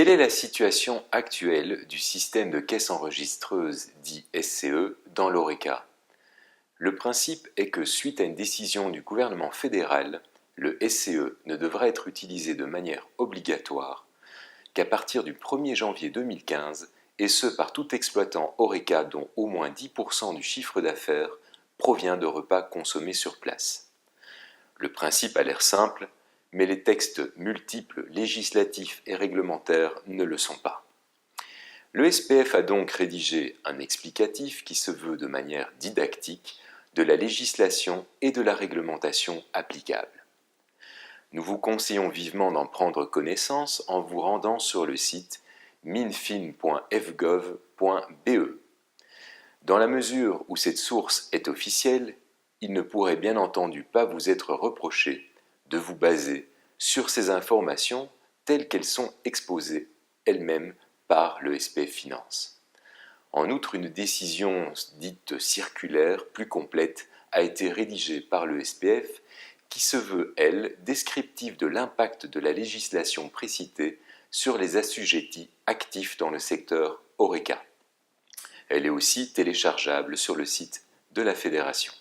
Quelle est la situation actuelle du système de caisse enregistreuse dit SCE dans l'ORECA? Le principe est que suite à une décision du gouvernement fédéral, le SCE ne devra être utilisé de manière obligatoire qu'à partir du 1er janvier 2015, et ce par tout exploitant ORECA dont au moins 10% du chiffre d'affaires provient de repas consommés sur place. Le principe a l'air simple, mais les textes multiples, législatifs et réglementaires ne le sont pas. Le SPF a donc rédigé un explicatif qui se veut de manière didactique de la législation et de la réglementation applicables. Nous vous conseillons vivement d'en prendre connaissance en vous rendant sur le site minfin.fgov.be. Dans la mesure où cette source est officielle, il ne pourrait bien entendu pas vous être reproché de vous baser sur ces informations telles qu'elles sont exposées elles-mêmes par le SPF Finance. En outre, une décision dite circulaire plus complète a été rédigée par le SPF qui se veut, elle, descriptive de l'impact de la législation précitée sur les assujettis actifs dans le secteur ORECA. Elle est aussi téléchargeable sur le site de la Fédération.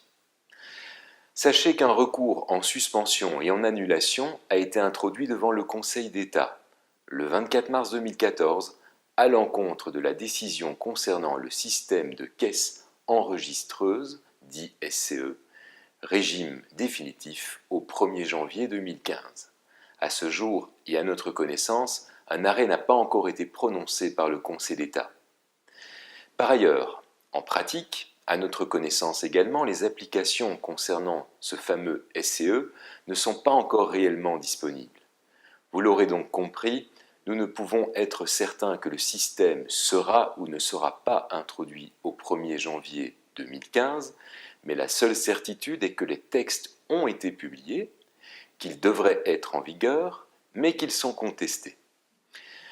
Sachez qu'un recours en suspension et en annulation a été introduit devant le Conseil d'État le 24 mars 2014 à l'encontre de la décision concernant le système de caisse enregistreuse, dit SCE, régime définitif au 1er janvier 2015. À ce jour, et à notre connaissance, un arrêt n'a pas encore été prononcé par le Conseil d'État. Par ailleurs, en pratique, à notre connaissance également, les applications concernant ce fameux SCE ne sont pas encore réellement disponibles. Vous l'aurez donc compris, nous ne pouvons être certains que le système sera ou ne sera pas introduit au 1er janvier 2015, mais la seule certitude est que les textes ont été publiés, qu'ils devraient être en vigueur, mais qu'ils sont contestés.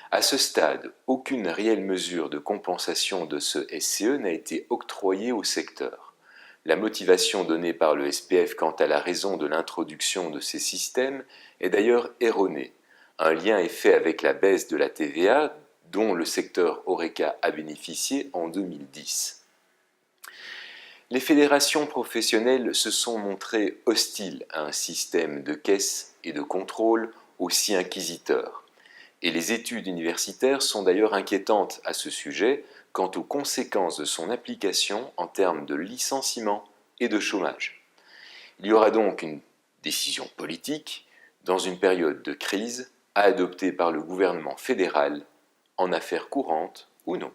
À ce stade, aucune réelle mesure de compensation de ce SCE n'a été octroyée au secteur. La motivation donnée par le SPF quant à la raison de l'introduction de ces systèmes est d'ailleurs erronée. Un lien est fait avec la baisse de la TVA dont le secteur ORECA a bénéficié en 2010. Les fédérations professionnelles se sont montrées hostiles à un système de caisse et de contrôle aussi inquisiteur. Et les études universitaires sont d'ailleurs inquiétantes à ce sujet quant aux conséquences de son application en termes de licenciement et de chômage. Il y aura donc une décision politique, dans une période de crise, à adopter par le gouvernement fédéral, en affaires courantes ou non.